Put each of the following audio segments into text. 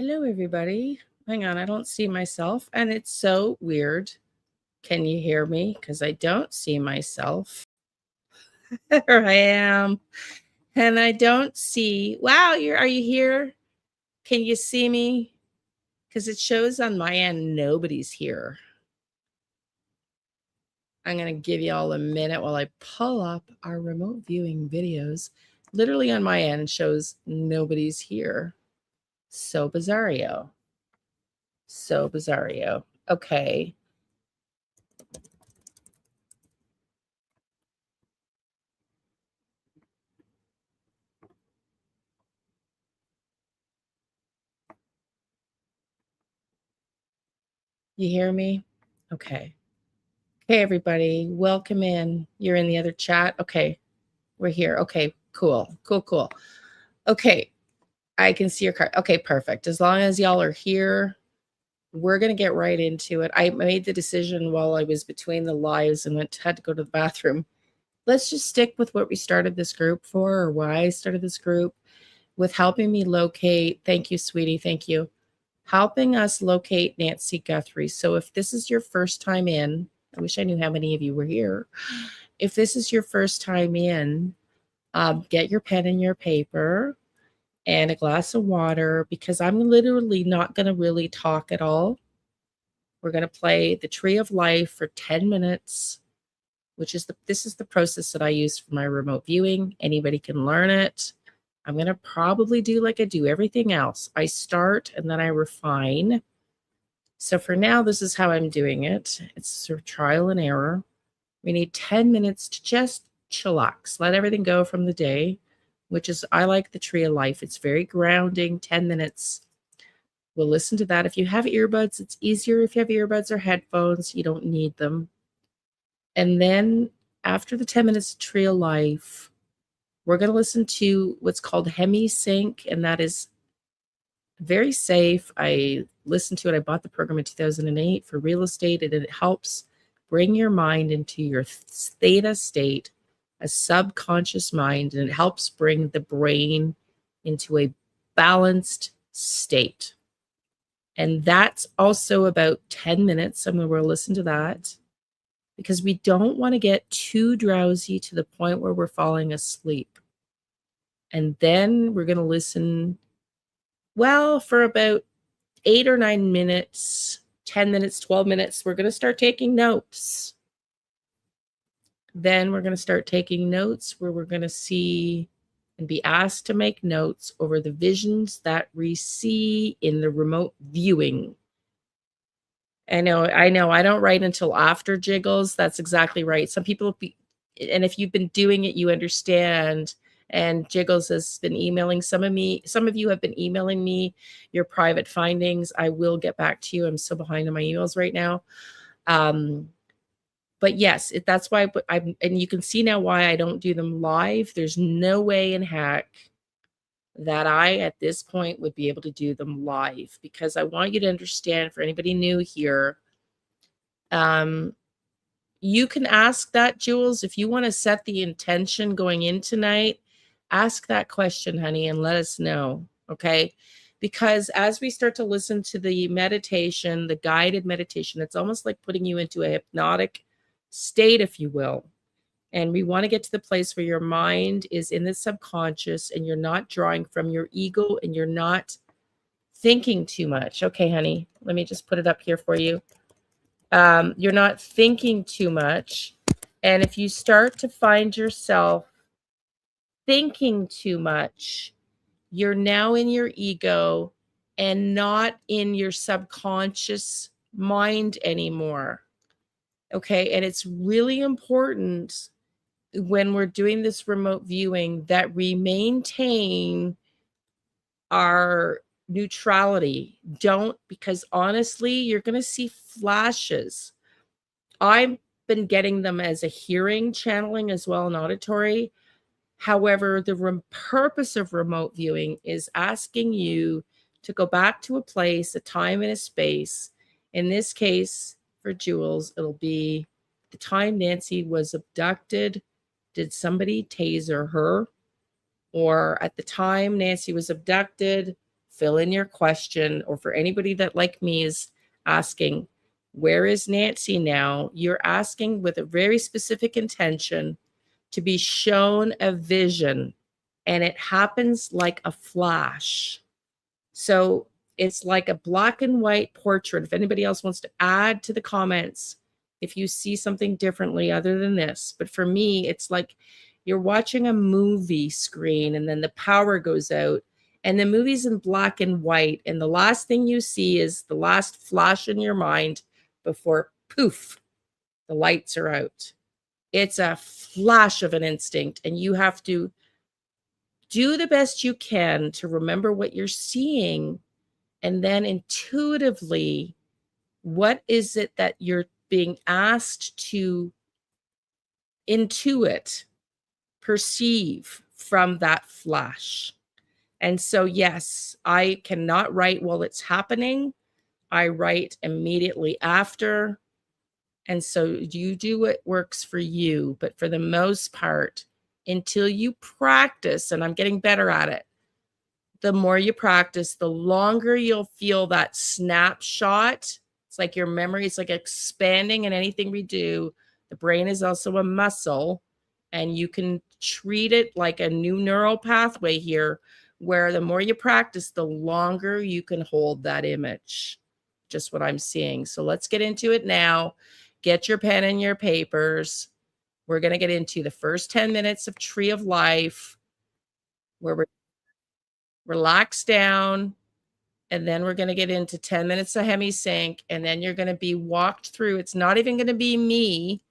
Hello, everybody. Hang on, I don't see myself, and it's so weird. Can you hear me? Because I don't see myself. There I am, and I don't see. Wow, are you here? Can you see me? Because it shows on my end nobody's here. I'm going to give you all a minute while I pull up our remote viewing videos. Literally on my end shows nobody's here. So bizarrio. So bizarrio. Okay. You hear me? Okay. Hey, everybody. Welcome in. You're in the other chat. Okay. We're here. Okay. Cool. Cool. Cool. Okay. I can see your card. Okay. Perfect. As long as y'all are here, we're going to get right into it. I made the decision while I was between the lives and had to go to the bathroom. Let's just stick with what we started this group for, or why I started this group, with helping me locate. Thank you, sweetie. Thank you. Helping us locate Nancy Guthrie. So if this is your first time in, I wish I knew how many of you were here. If this is your first time in, get your pen and your paper and a glass of water, because I'm literally not going to really talk at all. We're going to play the Tree of Life for 10 minutes, which is this is the process that I use for my remote viewing. Anybody can learn it. I'm going to probably do like I do everything else. I start and then I refine. So for now, this is how I'm doing it. It's sort of trial and error. We need 10 minutes to just chillax, let everything go from the day, which is, I like the Tree of Life. It's very grounding, 10 minutes. We'll listen to that. If you have earbuds, it's easier. If you have earbuds or headphones, you don't need them. And then after the 10 minutes of Tree of Life, we're going to listen to what's called Hemi-Sync, and that is very safe. I listened to it. I bought the program in 2008 for real estate, and it helps bring your mind into your theta state, a subconscious mind, and it helps bring the brain into a balanced state. And that's also about 10 minutes. I'm going to listen to that because we don't want to get too drowsy to the point where we're falling asleep. And then we're going to listen, well, for about 8 or 9 minutes, 10 minutes, 12 minutes, we're going to start taking notes. Then we're going to start taking notes where we're going to see and be asked to make notes over the visions that we see in the remote viewing. I know, I don't write until after Jiggles. That's exactly right. Some people, and if you've been doing it, you understand. And Jiggles has been emailing some of you have been emailing me your private findings. I will get back to you. I'm so behind on my emails right now. But yes, that's why and you can see now why I don't do them live. There's no way in heck that I, at this point, would be able to do them live, because I want you to understand, for anybody new here, you can ask that, Jules, if you want to set the intention going in tonight. Ask that question, honey, and let us know, okay? Because as we start to listen to the meditation, the guided meditation, it's almost like putting you into a hypnotic state, if you will. And we want to get to the place where your mind is in the subconscious and you're not drawing from your ego and you're not thinking too much. Okay, honey, let me just put it up here for you. You're not thinking too much. And if you start to find yourself thinking too much, you're now in your ego and not in your subconscious mind anymore. Okay, and it's really important when we're doing this remote viewing that we maintain our neutrality. Don't, because honestly, you're going to see flashes. I've been getting them as a hearing channeling as well, and auditory. However, the purpose of remote viewing is asking you to go back to a place, a time, and a space. In this case, for Jules, it'll be the time Nancy was abducted. Did somebody taser her? Or at the time Nancy was abducted, fill in your question, or for anybody that like me is asking, where is Nancy now? You're asking with a very specific intention to be shown a vision, and it happens like a flash. So it's like a black and white portrait. If anybody else wants to add to the comments, if you see something differently other than this, but for me, it's like you're watching a movie screen and then the power goes out and the movie's in black and white. And the last thing you see is the last flash in your mind before poof, the lights are out. It's a flash of an instinct, and you have to do the best you can to remember what you're seeing. And then intuitively, what is it that you're being asked to intuit, perceive from that flash? And so, yes, I cannot write while it's happening. I write immediately after. And so you do what works for you. But for the most part, until you practice, and I'm getting better at it, the more you practice, the longer you'll feel that snapshot. It's like your memory is like expanding, and anything we do, the brain is also a muscle, and you can treat it like a new neural pathway here, where the more you practice, the longer you can hold that image. Just what I'm seeing. So let's get into it now. Get your pen and your papers. We're going to get into the first 10 minutes of Tree of Life, where we're relax down, and then we're going to get into 10 minutes of hemi-sync, and then you're going to be walked through. It's not even going to be me.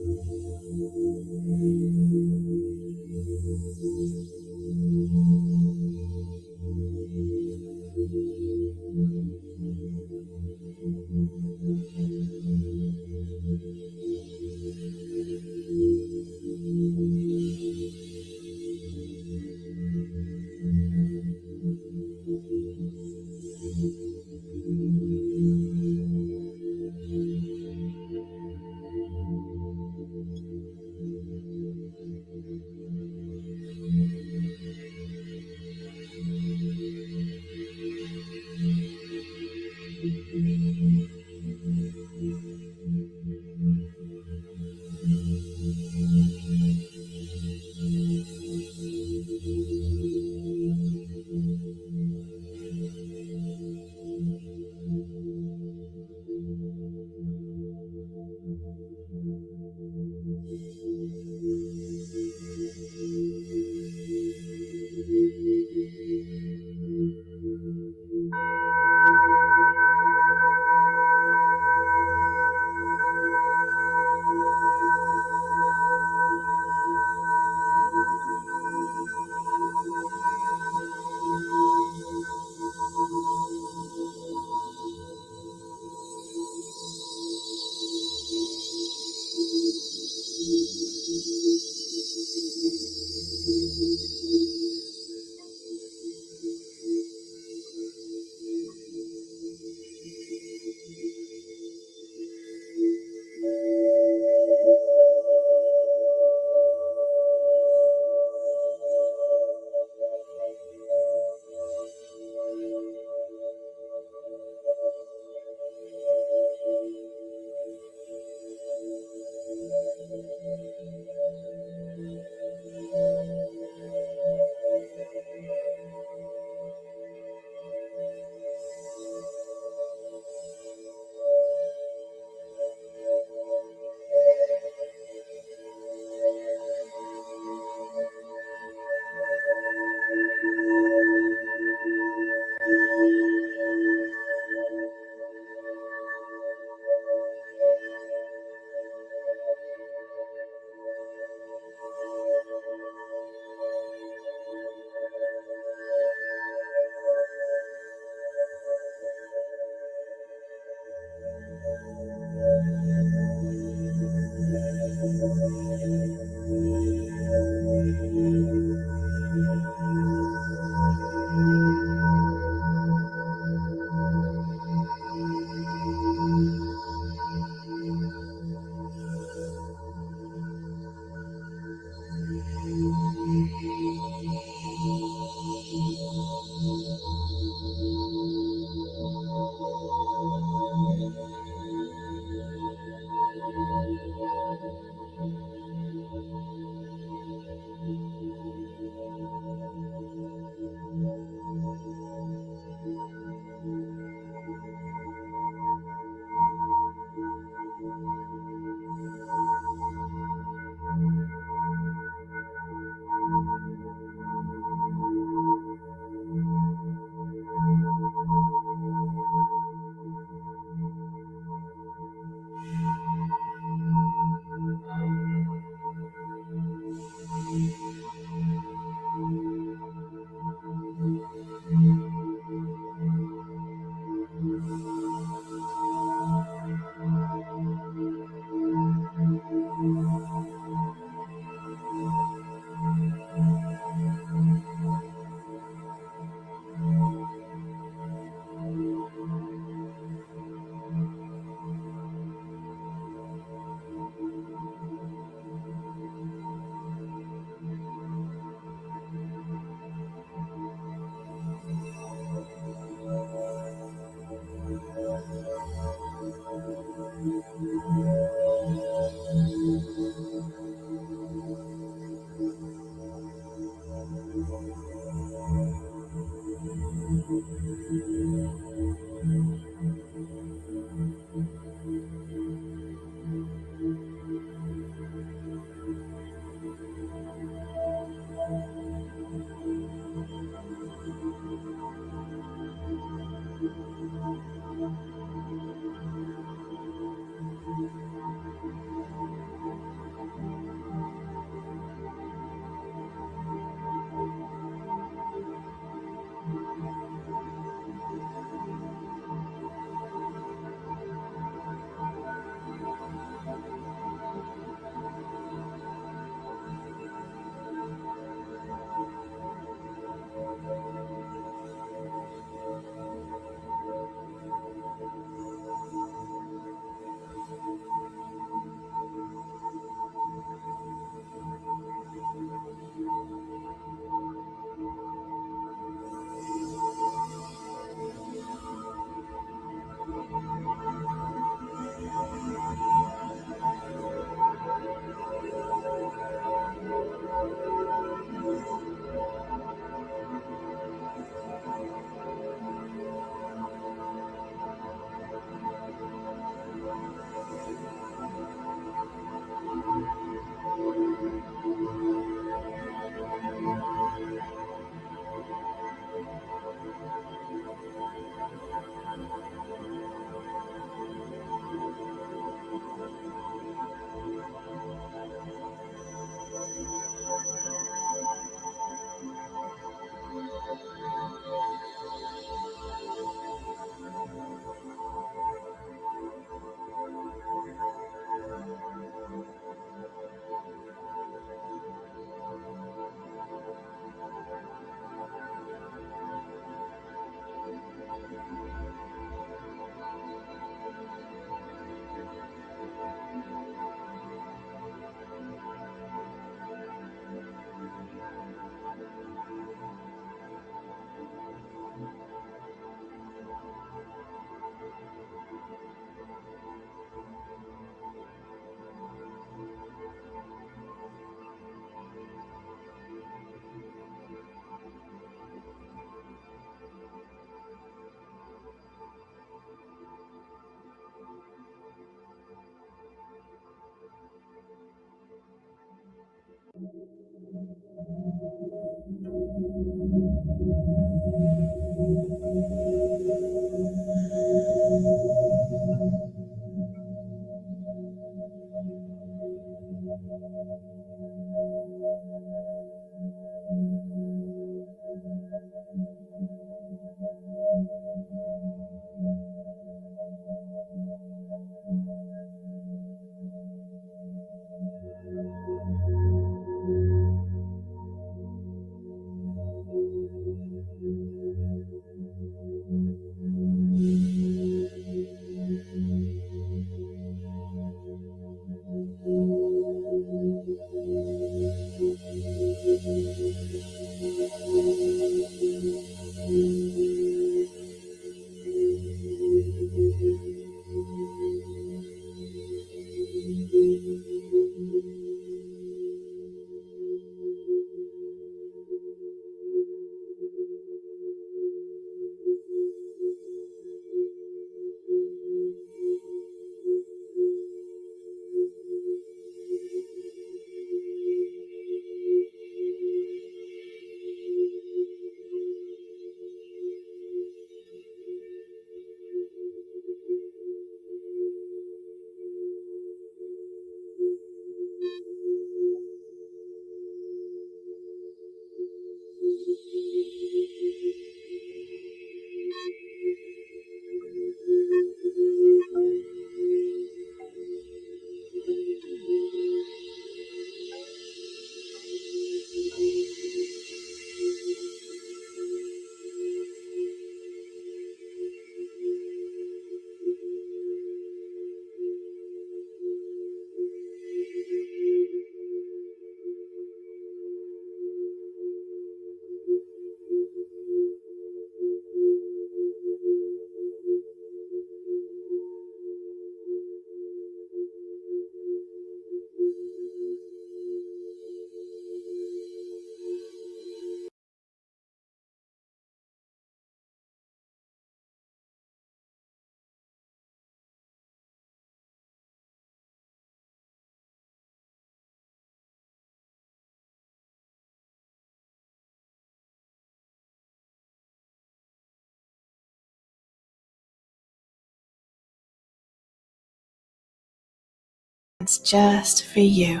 experience just for you.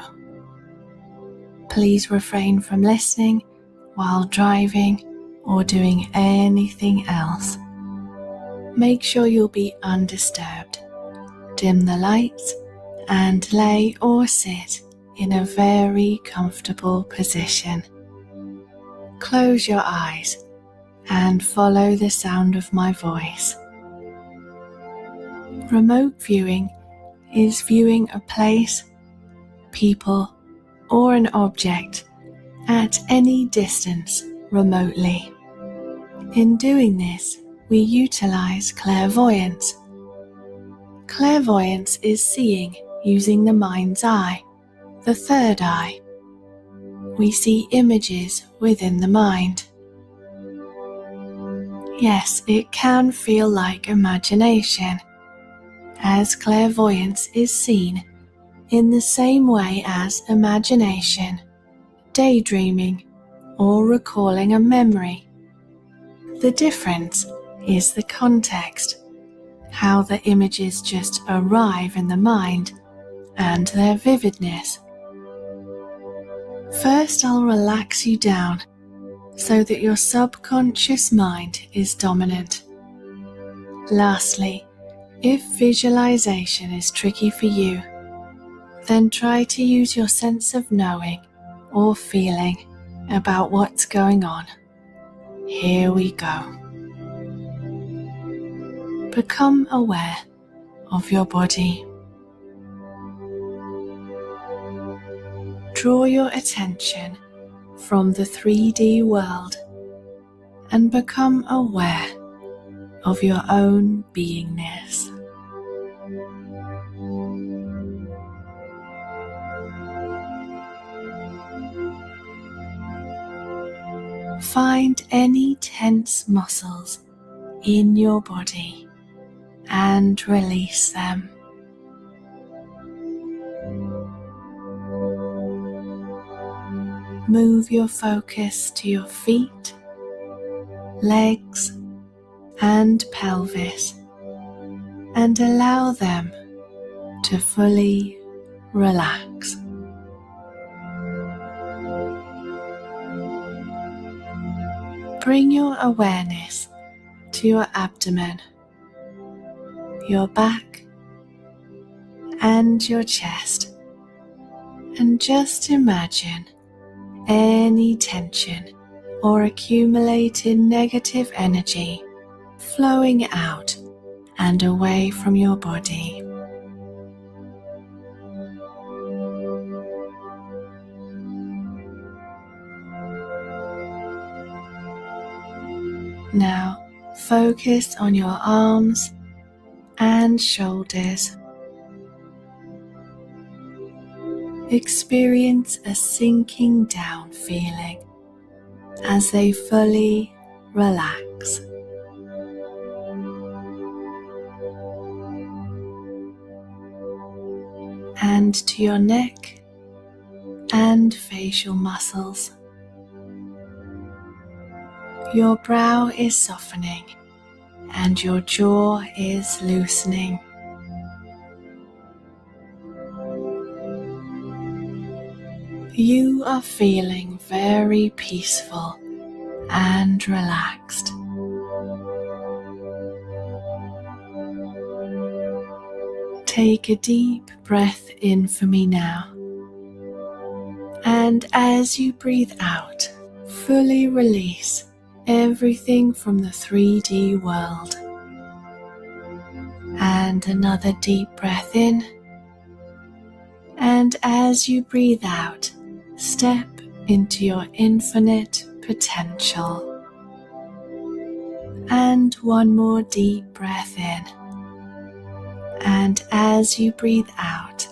Please refrain from listening while driving or doing anything else. Make sure you'll be undisturbed. Dim the lights and lay or sit in a very comfortable position. Close your eyes and follow the sound of my voice. Remote viewing is viewing a place, people, or an object at any distance remotely. In doing this, we utilize clairvoyance. Clairvoyance is seeing using the mind's eye, the third eye. We see images within the mind. Yes, it can feel like imagination, as clairvoyance is seen in the same way as imagination, daydreaming, or recalling a memory. The difference is the context, how the images just arrive in the mind and their vividness. First, I'll relax you down so that your subconscious mind is dominant. Lastly, if visualization is tricky for you, then try to use your sense of knowing or feeling about what's going on. Here we go. Become aware of your body. Draw your attention from the 3D world and become aware of your own beingness. Find any tense muscles in your body and release them. Move your focus to your feet, legs, and pelvis, and allow them to fully relax. Bring your awareness to your abdomen, your back, and your chest, and just imagine any tension or accumulated negative energy flowing out and away from your body. Now focus on your arms and shoulders. Experience a sinking down feeling as they fully relax. And to your neck and facial muscles. Your brow is softening and your jaw is loosening. You are feeling very peaceful and relaxed. Take a deep breath in for me now. And as you breathe out, fully release everything from the 3D world. And another deep breath in. And as you breathe out, step into your infinite potential. And one more deep breath in. And as you breathe out,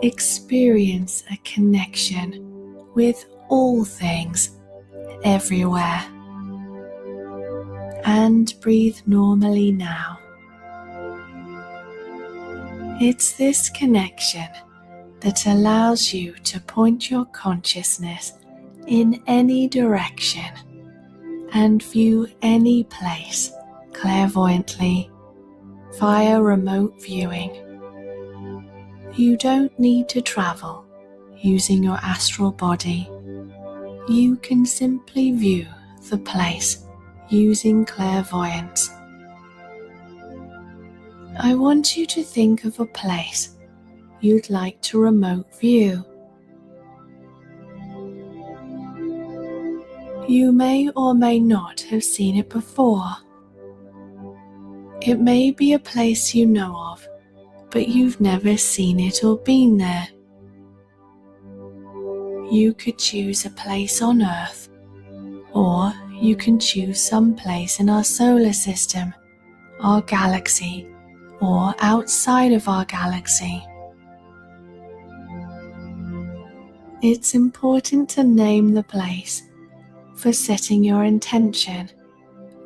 experience a connection with all things everywhere. And breathe normally now. It's this connection that allows you to point your consciousness in any direction and view any place clairvoyantly via remote viewing. You don't need to travel using your astral body. You can simply view the place using clairvoyance. I want you to think of a place you'd like to remote view. You may or may not have seen it before. It may be a place you know of, but you've never seen it or been there. You could choose a place on Earth, or you can choose some place in our solar system, our galaxy, or outside of our galaxy. It's important to name the place for setting your intention,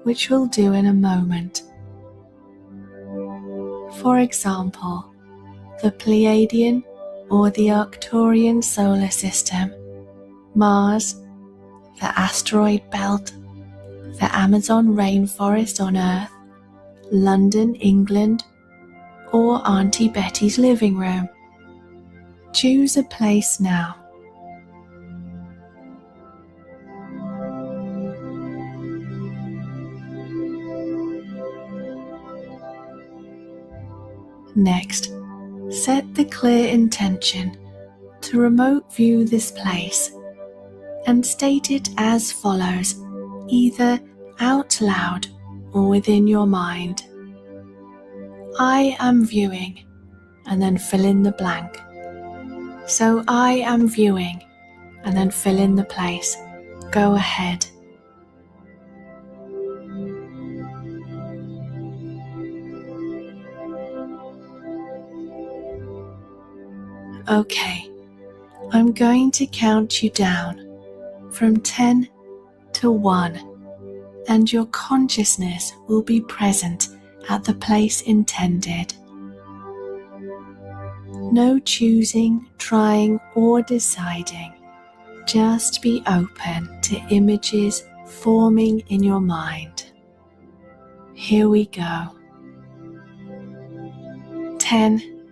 which we'll do in a moment. For example, the Pleiadian or the Arcturian solar system, Mars, the asteroid belt, the Amazon rainforest on Earth, London, England, or Auntie Betty's living room. Choose a place now. Next, set the clear intention to remote view this place and state it as follows, either out loud or within your mind. I am viewing, and then fill in the blank. So I am viewing, and then fill in the place. Go ahead. Okay, I'm going to count you down from 10 to 1, and your consciousness will be present at the place intended. No choosing, trying, or deciding. Just be open to images forming in your mind. Here we go. 10,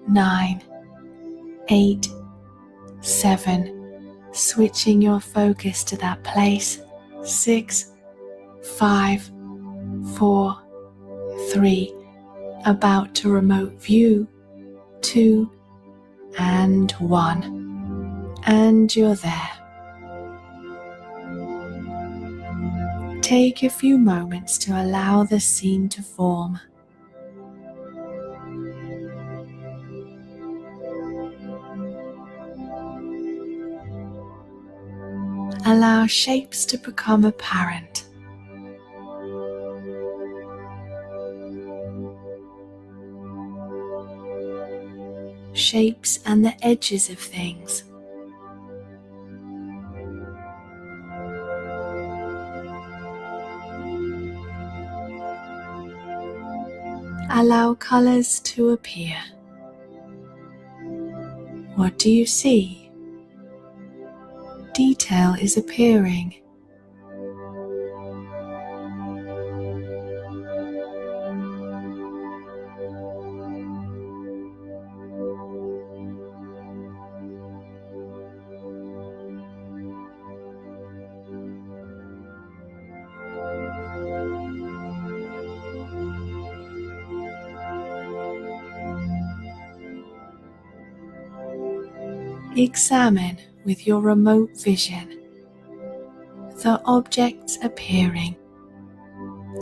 9, 8, 7, switching your focus to that place. 6, 5, 4, 3, about to remote view. 2, and 1. And you're there. Take a few moments to allow the scene to form. Allow shapes to become apparent. Shapes and the edges of things. Allow colors to appear. What do you see? Detail is appearing. Examine with your remote vision the objects appearing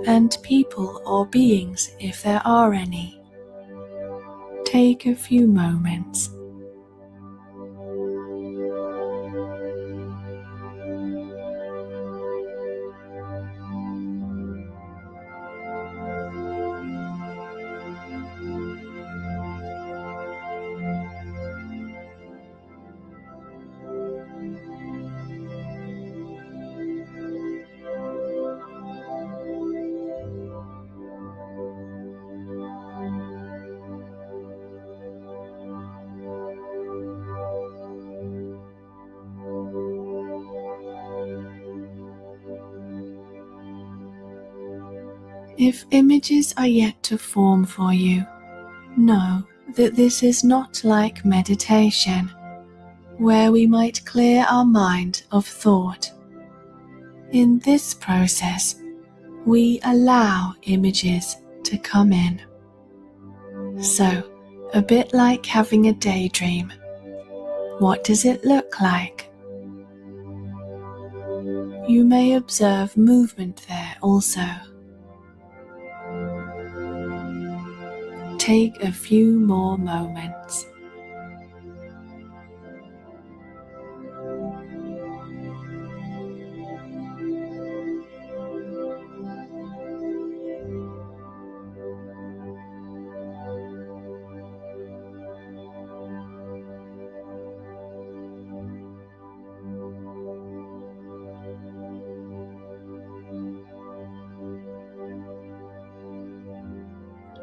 and people or beings if there are any. Take a few moments. If images are yet to form for you, know that this is not like meditation, where we might clear our mind of thought. In this process, we allow images to come in. So, a bit like having a daydream. What does it look like? You may observe movement there also. Take a few more moments.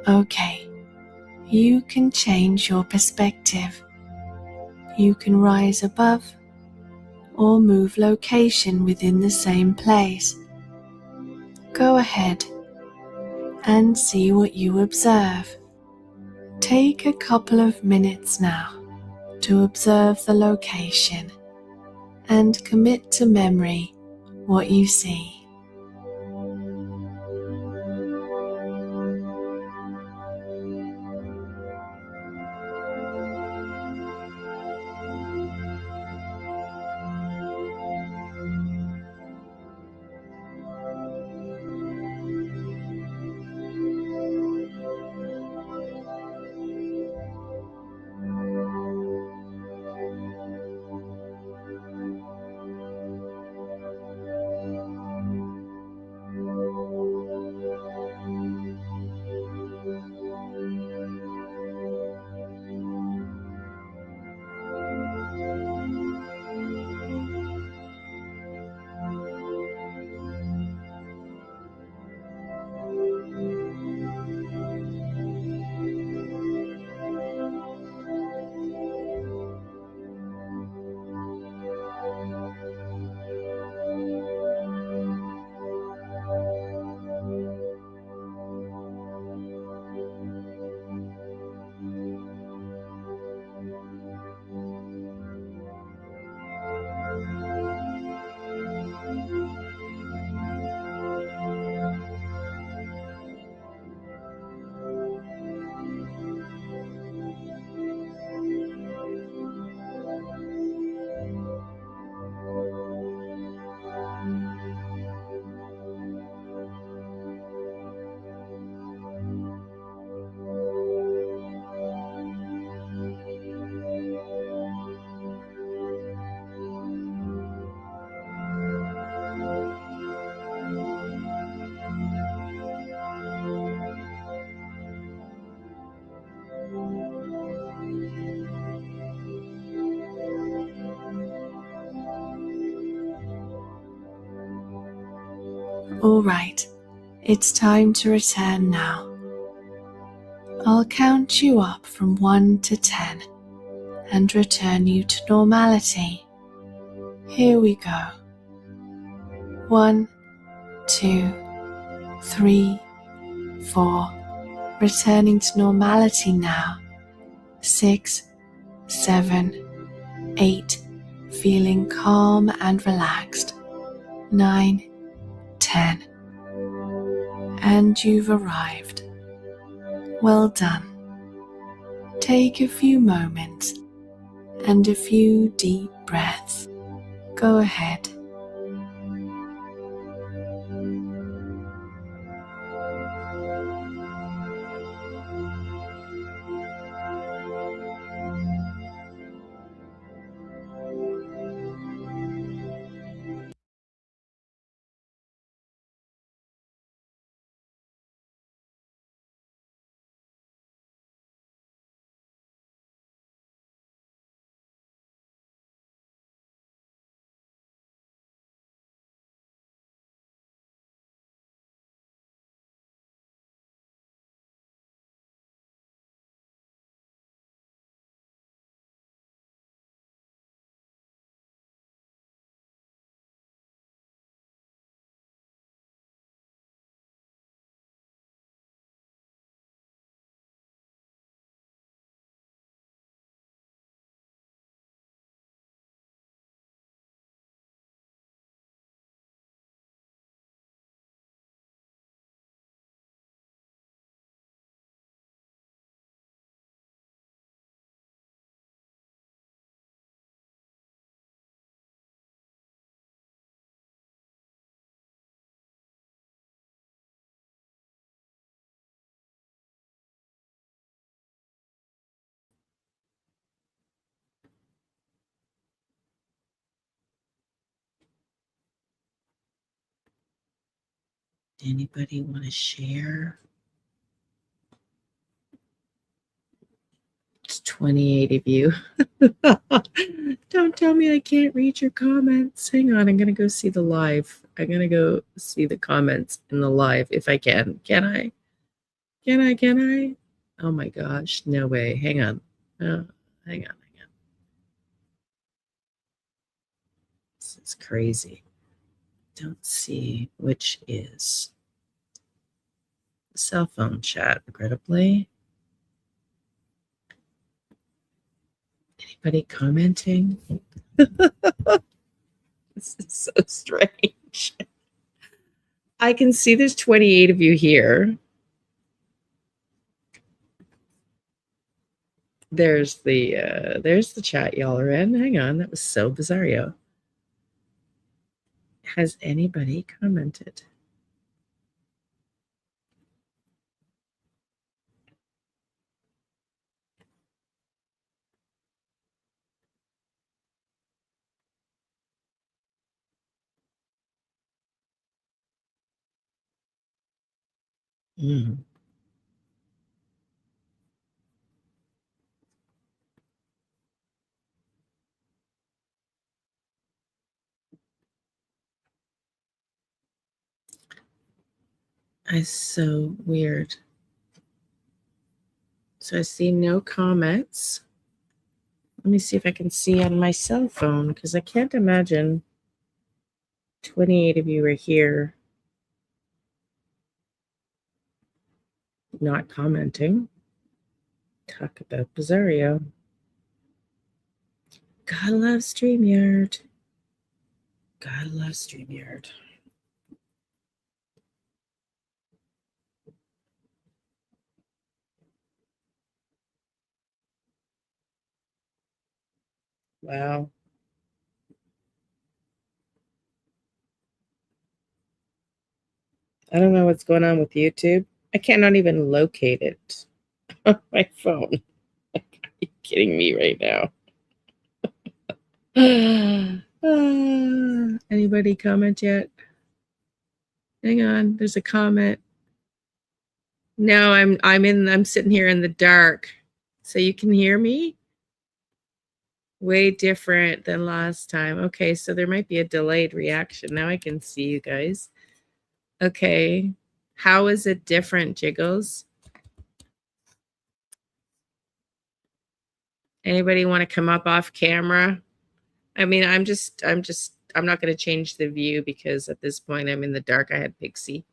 Okay, you can change your perspective. You can rise above or move location within the same place. Go ahead and see what you observe. Take a couple of minutes now to observe the location and commit to memory what you see. All right, it's time to return now. I'll count you up from 1 to 10 and return you to normality. Here we go. 1, 2, 3, 4. Returning to normality now. 6, 7, 8. Feeling calm and relaxed. 9, 10. And you've arrived. Well done. Take a few moments and a few deep breaths. Go ahead. Anybody want to share? It's 28 of you. Don't tell me I can't read your comments. Hang on, I'm going to go see the live. I'm going to go see the comments in the live if I can. Can I? Can I? Oh my gosh, no way. Hang on. Hang on. This is crazy. Don't see which is cell phone chat, regrettably. Anybody commenting? This is so strange. I can see there's 28 of you here. There's the chat y'all are in. Hang on, that was so bizarro. Has anybody commented? Mm. It's so weird. So I see no comments. Let me see if I can see on my cell phone because I can't imagine 28 of you are here not commenting. Talk about bizarro. Gotta love StreamYard. Gotta love StreamYard. Wow. I don't know what's going on with YouTube. I cannot even locate it on my phone. Are you kidding me right now? Anybody comment yet? Hang on, there's a comment. No, I'm sitting here in the dark. So you can hear me? Way different than last time. Okay, so there might be a delayed reaction. Now I can see you guys. Okay. How is it different, Jiggles? Anybody want to come up off camera? I mean, I'm not going to change the view because at this point I'm in the dark. I had Pixie.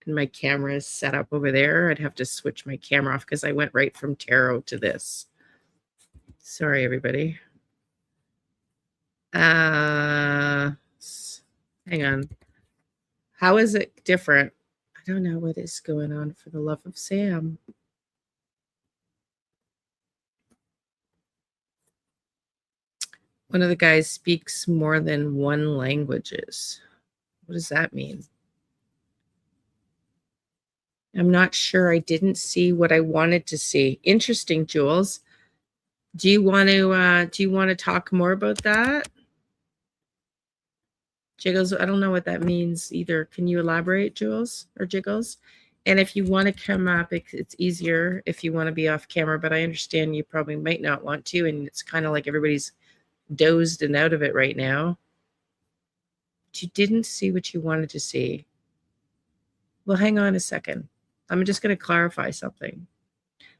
And my camera is set up over there. I'd have to switch my camera off because I went right from tarot to this. Sorry, everybody. Hang on. How is it different? I don't know what is going on, for the love of Sam. One of the guys speaks more than one languages. What does that mean? I'm not sure. I didn't see what I wanted to see. Interesting, Jules. Do you want to talk more about that? Jiggles, I don't know what that means either. Can you elaborate, Jules or Jiggles? And if you want to come up, it's easier if you want to be off camera, but I understand you probably might not want to, and it's kind of like everybody's dozed and out of it right now. You didn't see what you wanted to see. Well, hang on a second. I'm just going to clarify something.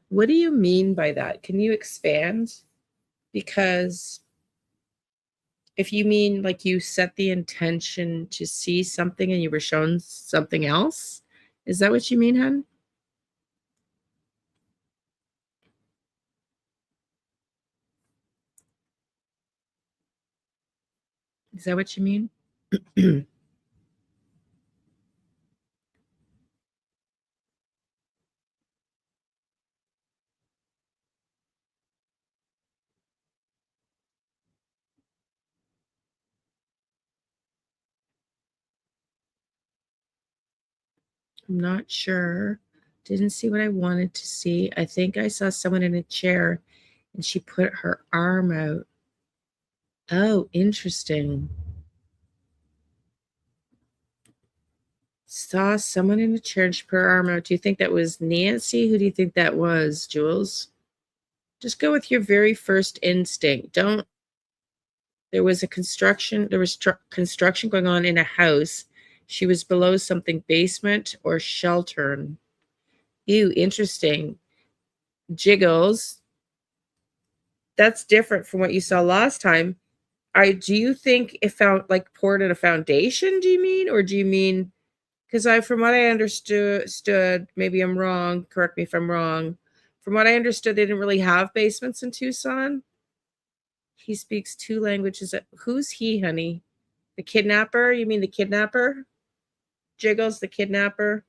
What do you mean by that? Can you expand? Because if you mean like you set the intention to see something and you were shown something else, is that what you mean, hun? Is that what you mean? I'm not sure. Didn't see what I wanted to see. I think I saw someone in a chair and she put her arm out. Oh, interesting. Saw someone in a church per armor. Do you think that was Nancy? Who do you think that was, Jules? Just go with your very first instinct. Don't. There was construction going on in a house. She was below something, basement or shelter. Ew, interesting. Jiggles. That's different from what you saw last time. Do you think it found like poured in a foundation, do you mean? Or do you mean, because from what I understood, maybe I'm wrong, correct me if I'm wrong. From what I understood, they didn't really have basements in Tucson. He speaks 2 languages. Who's he, honey? The kidnapper? You mean the kidnapper? Jiggles, the kidnapper?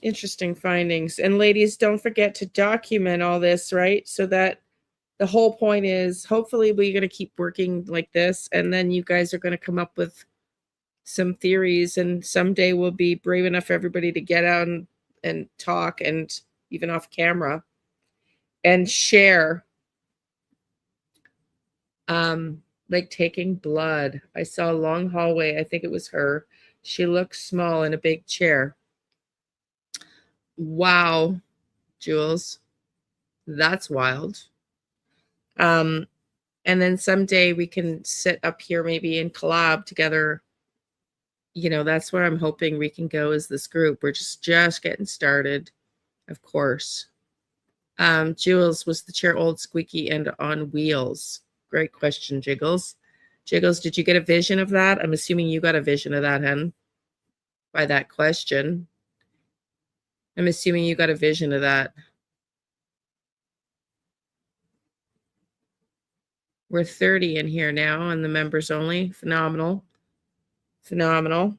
Interesting findings. And ladies, don't forget to document all this, right? So that the whole point is hopefully we're going to keep working like this. And then you guys are going to come up with some theories. And someday we'll be brave enough for everybody to get out and talk, and even off camera, and share. Like taking blood. I saw a long hallway. I think it was her. She looked small in a big chair. Wow, Jules. That's wild. And then someday we can sit up here maybe and collab together. That's where I'm hoping we can go as this group. We're just getting started, of course. Jules, was the chair old, squeaky, and on wheels? Great question, Jiggles. Jiggles, did you get a vision of that? I'm assuming you got a vision of that, hen, by that question. I'm assuming you got a vision of that. We're 30 in here now, and the members only. Phenomenal. Phenomenal.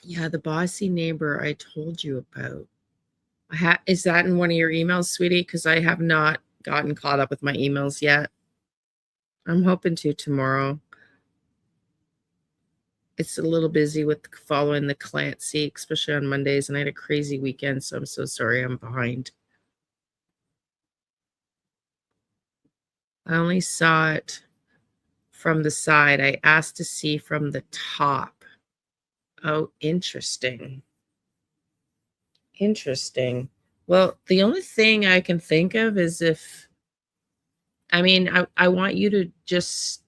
Yeah, the bossy neighbor I told you about. Is that in one of your emails, sweetie? Because I have not gotten caught up with my emails yet. I'm hoping to tomorrow. It's a little busy with following the Clancy, especially on Mondays, and I had a crazy weekend, so I'm so sorry I'm behind. I only saw it from the side. I asked to see from the top. Oh, interesting. Interesting. Well, the only thing I can think of is I want you to just,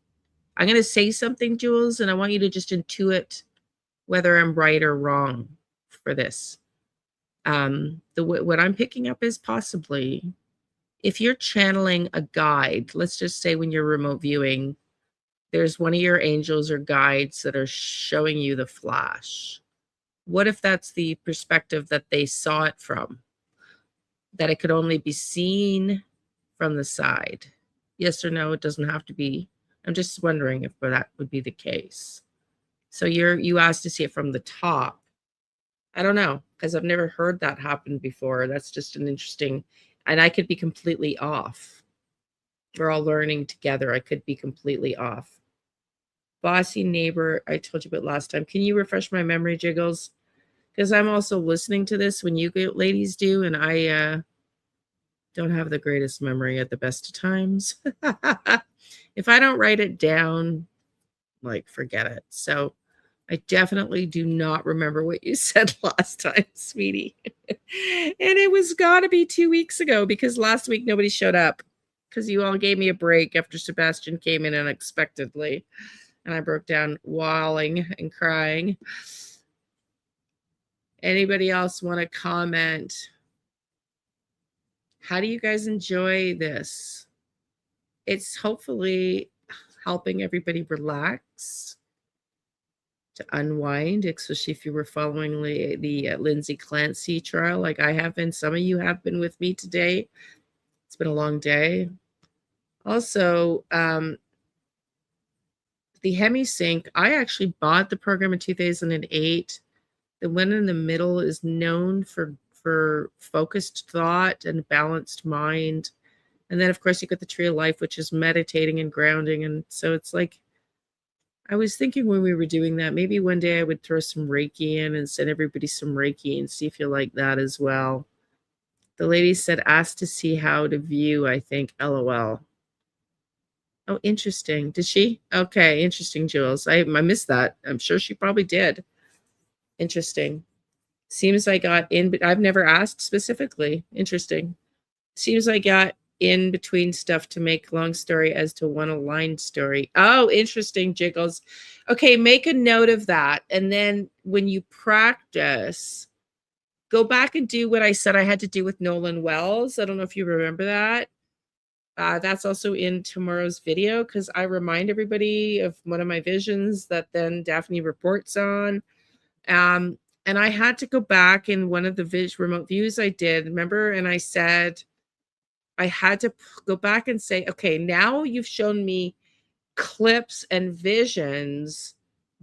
I'm going to say something, Jules, and I want you to just intuit whether I'm right or wrong for this. What I'm picking up is possibly if you're channeling a guide, let's just say when you're remote viewing, there's one of your angels or guides that are showing you the flash. What if that's the perspective that they saw it from? That it could only be seen from the side? Yes or no? It doesn't have to be. I'm just wondering if that would be the case. So you asked to see it from the top. I don't know, because I've never heard that happen before. That's just an interesting, and I could be completely off. We're all learning together. I could be completely off. Bossy neighbor, I told you about last time. Can you refresh my memory, Jiggles? Because I'm also listening to this when you ladies do, and I don't have the greatest memory at the best of times. If I don't write it down, like, forget it. So I definitely do not remember what you said last time, sweetie. And it was got to be 2 weeks ago, because last week nobody showed up because you all gave me a break after Sebastian came in unexpectedly. And I broke down wailing and crying. Anybody else want to comment? How do you guys enjoy this? It's hopefully helping everybody relax, to unwind, especially if you were following the Lindsay Clancy trial like I have been. Some of you have been with me today. It's been a long day. Also, the HemiSync, I actually bought the program in 2008. The one in the middle is known for focused thought and balanced mind. And then, of course, you got the Tree of Life, which is meditating and grounding. And so it's like, I was thinking when we were doing that, maybe one day I would throw some Reiki in and send everybody some Reiki and see if you like that as well. The lady said, ask to see how to view, I think, LOL. Oh, interesting. Did she? Okay, interesting, Jules. I missed that. I'm sure she probably did. Interesting. Seems I got in, but I've never asked specifically. Interesting. Seems I got in between stuff to make long story as to one aligned story. Oh, interesting, Jiggles. Okay, make a note of that. And then when you practice, go back and do what I said I had to do with Nolan Wells. I don't know if you remember that. That's also in tomorrow's video because I remind everybody of one of my visions that then Daphne reports on. And I had to go back in one of the remote views I did, remember? And I said, I had to go back and say, okay, now you've shown me clips and visions,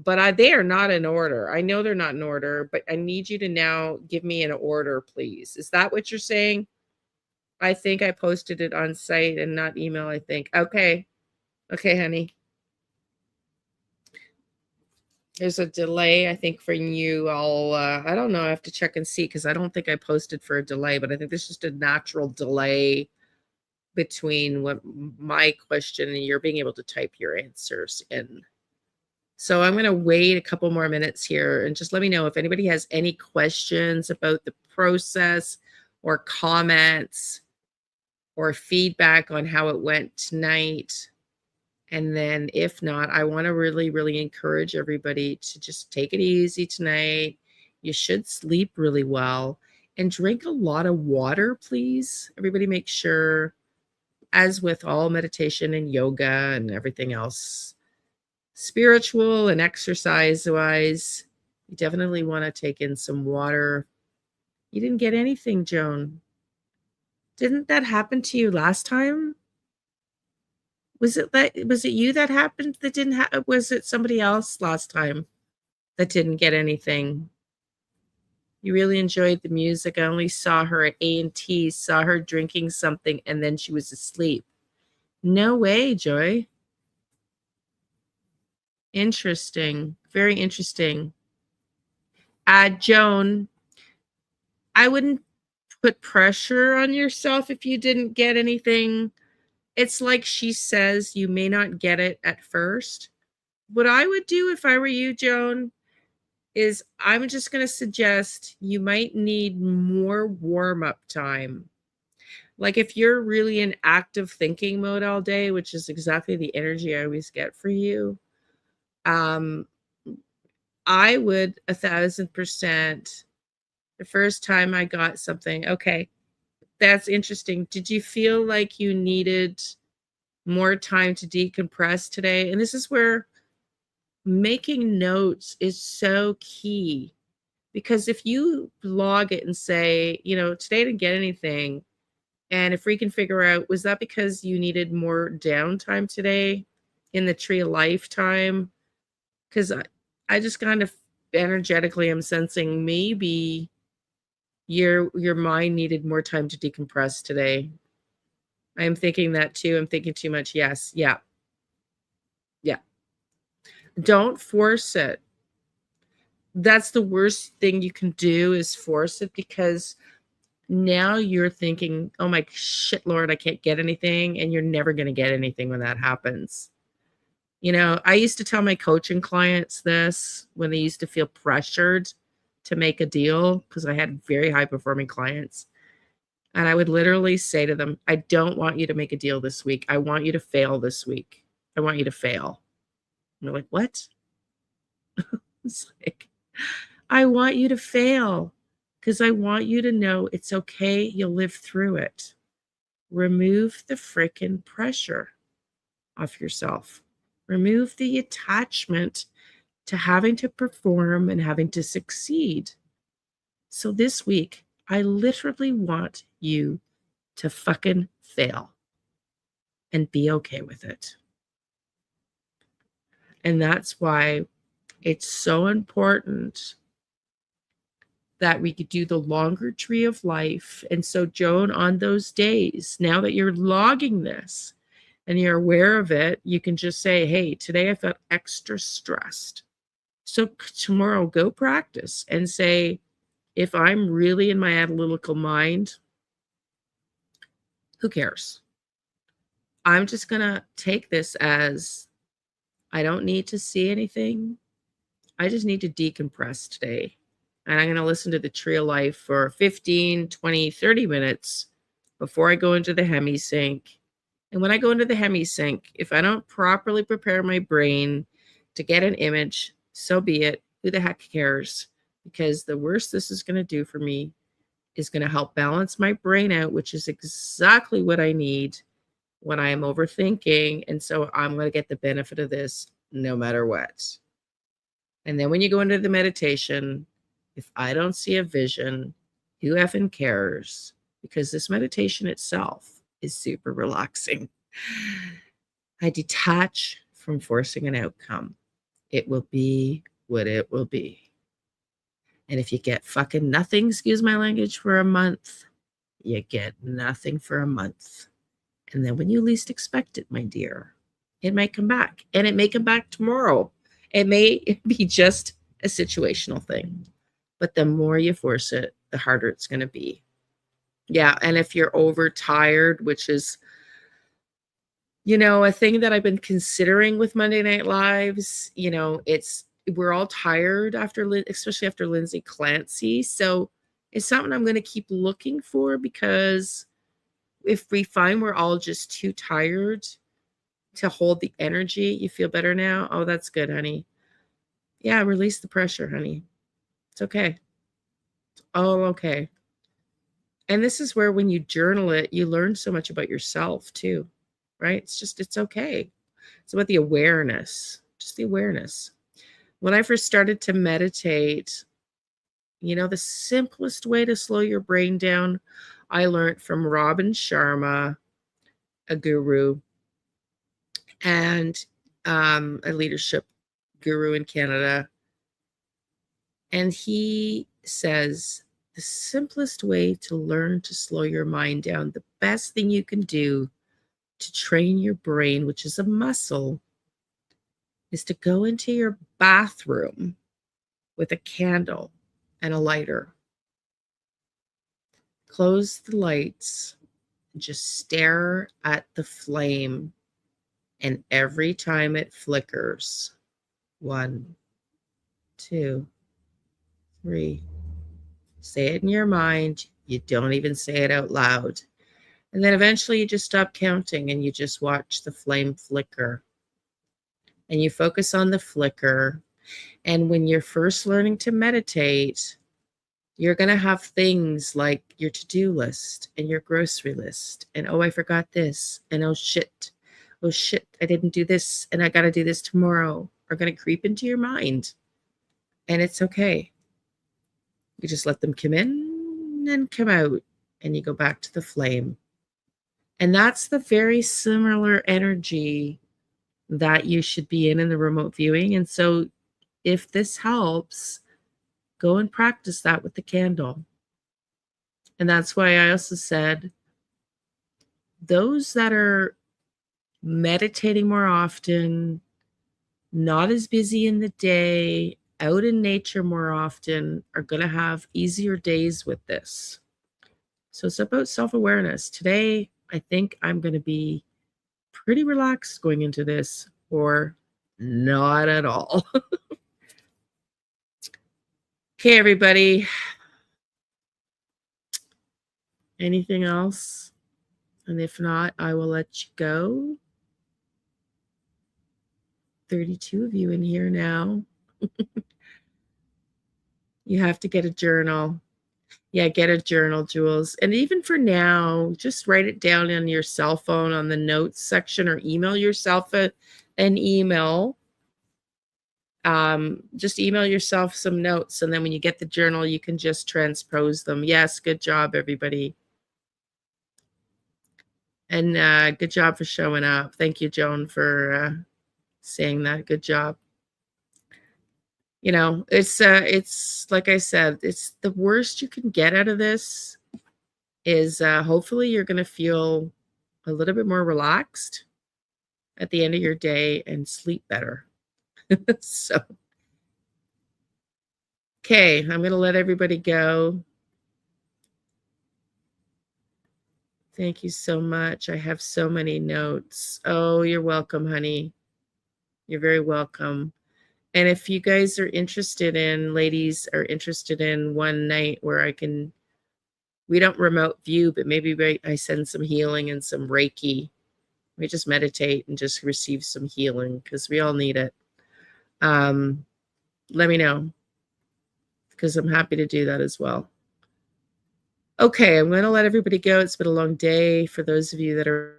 but they are not in order. I know they're not in order, but I need you to now give me an order, please. Is that what you're saying? I think I posted it on site and not email, I think. Okay. Okay, honey. There's a delay, I think, for you all. I don't know. I have to check and see because I don't think I posted for a delay, but I think there's just a natural delay between what my question and you're being able to type your answers in. So I'm going to wait a couple more minutes here and just let me know if anybody has any questions about the process or comments or feedback on how it went tonight. And then if not, I want to really, really encourage everybody to just take it easy tonight. You should sleep really well and drink a lot of water, please. Everybody make sure, as with all meditation and yoga and everything else, spiritual and exercise-wise, you definitely want to take in some water. You didn't get anything, Joan. Didn't that happen to you last time? Was it you that happened that didn't have? Was it somebody else last time that didn't get anything? You really enjoyed the music. I only saw her at A&T, saw her drinking something, and then she was asleep. No way, Joy. Interesting. Very interesting. Joan, I wouldn't put pressure on yourself if you didn't get anything. It's like she says you may not get it at first. What I would do if I were you, Joan, is I'm just going to suggest you might need more warm-up time. Like if you're really in active thinking mode all day, which is exactly the energy I always get for you, I would 1,000%. The first time I got something, okay, that's interesting. Did you feel like you needed more time to decompress today? And this is where making notes is so key, because if you log it and say, today I didn't get anything, and if we can figure out, was that because you needed more downtime today in the Tree of Life time? Because I just kind of energetically am sensing maybe your mind needed more time to decompress today. I'm thinking that too. I'm thinking too much. Yes. Yeah. Yeah. Don't force it. That's the worst thing you can do, is force it, because now you're thinking, oh my shit, Lord, I can't get anything. And you're never going to get anything when that happens. I used to tell my coaching clients this when they used to feel pressured to make a deal, because I had very high performing clients. And I would literally say to them, I don't want you to make a deal this week. I want you to fail this week. I want you to fail. And they're like, what? It's like, I want you to fail because I want you to know it's okay. You'll live through it. Remove the freaking pressure off yourself. Remove the attachment to having to perform and having to succeed. So this week, I literally want you to fucking fail and be okay with it. And that's why it's so important that we could do the longer tree of life. And so, Joan, on those days, now that you're logging this and you're aware of it, you can just say, hey, today I felt extra stressed. So tomorrow, go practice and say, if I'm really in my analytical mind, who cares? I'm just going to take this as I don't need to see anything. I just need to decompress today. And I'm going to listen to the Tree of Life for 15, 20, 30 minutes before I go into the hemisync. And when I go into the hemisync, if I don't properly prepare my brain to get an image, so be it. Who the heck cares? Because the worst this is going to do for me is going to help balance my brain out, which is exactly what I need when I am overthinking. And so I'm going to get the benefit of this no matter what. And then when you go into the meditation, if I don't see a vision, who effing cares? Because this meditation itself is super relaxing. I detach from forcing an outcome. It will be what it will be. And if you get fucking nothing, excuse my language, for a month, you get nothing for a month. And then when you least expect it, my dear, it might come back. And it may come back tomorrow. It may be just a situational thing. But the more you force it, the harder it's going to be. Yeah. And if you're overtired, which is, a thing that I've been considering with Monday Night Lives, we're all tired after, especially after Lindsay Clancy. So it's something I'm going to keep looking for, because if we find we're all just too tired to hold the energy, you feel better now? Oh, that's good, honey. Yeah, release the pressure, honey. It's okay. It's all okay. And this is where, when you journal it, you learn so much about yourself too, right? It's okay. It's about the awareness, just the awareness. When I first started to meditate, the simplest way to slow your brain down, I learned from Robin Sharma, a guru, and a leadership guru in Canada. And he says the simplest way to learn to slow your mind down, the best thing you can do to train your brain, which is a muscle, is to go into your bathroom with a candle and a lighter. Close the lights and just stare at the flame. And every time it flickers, 1, 2, 3. Say it in your mind. You don't even say it out loud. And then eventually you just stop counting and you just watch the flame flicker. And you focus on the flicker. And when you're first learning to meditate, you're going to have things like your to-do list and your grocery list. And, oh, I forgot this. And oh, shit, I didn't do this. And I got to do this tomorrow. Are going to creep into your mind. And it's okay. You just let them come in and come out, and you go back to the flame. And that's the very similar energy that you should be in the remote viewing. And so if this helps, go and practice that with the candle. And that's why I also said, those that are meditating more often, not as busy in the day, out in nature more often, are going to have easier days with this. So it's about self-awareness. Today, I think I'm going to be pretty relaxed going into this, or not at all. Okay, everybody. Anything else? And if not, I will let you go. 32 of you in here now. You have to get a journal. Yeah, get a journal, Jules. And even for now, just write it down on your cell phone on the notes section, or email yourself an email Just email yourself some notes, and then when you get the journal, you can just transpose them. Yes, good job, everybody. And good job for showing up. Thank you, Joan, for saying that. Good job. You know, it's like I said, it's the worst you can get out of this is hopefully you're going to feel a little bit more relaxed at the end of your day and sleep better. So, okay, I'm going to let everybody go. Thank you so much. I have so many notes. Oh, you're welcome, honey. You're very welcome. And if you guys are interested in, ladies are interested in one night where we don't remote view, but maybe I send some healing and some Reiki. We just meditate and just receive some healing because we all need it. Let me know because I'm happy to do that as well. Okay, I'm going to let everybody go. It's been a long day. For those of you that are,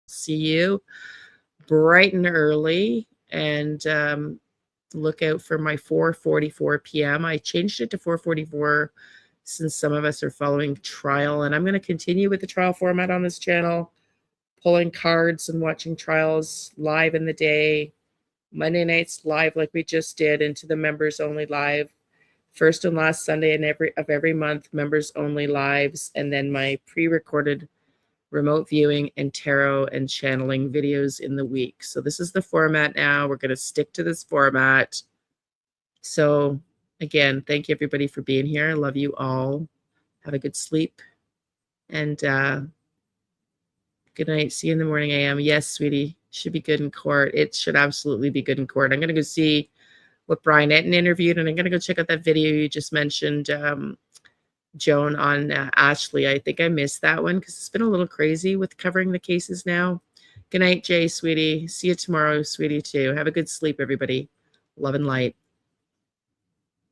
see you bright and early, and look out for my 4:44 p.m. I changed it to 4:44 since some of us are following trial, and I'm going to continue with the trial format on this channel, pulling cards and watching trials live in the day. Monday nights live like we just did, into the members only live. First and last Sunday of every month, members only lives, and then my pre-recorded remote viewing and tarot and channeling videos in the week. So this is the format now. We're going to stick to this format. So again, thank you everybody for being here. I love you all. Have a good sleep. And good night. See you in the morning AM. Yes, sweetie. Should be good in court. It should absolutely be good in court. I'm going to go see what Brian Etten interviewed, and I'm going to go check out that video you just mentioned, Joan, on Ashley. I think I missed that one because it's been a little crazy with covering the cases now. Good night, Jay, sweetie. See you tomorrow, sweetie, too. Have a good sleep, everybody. Love and light.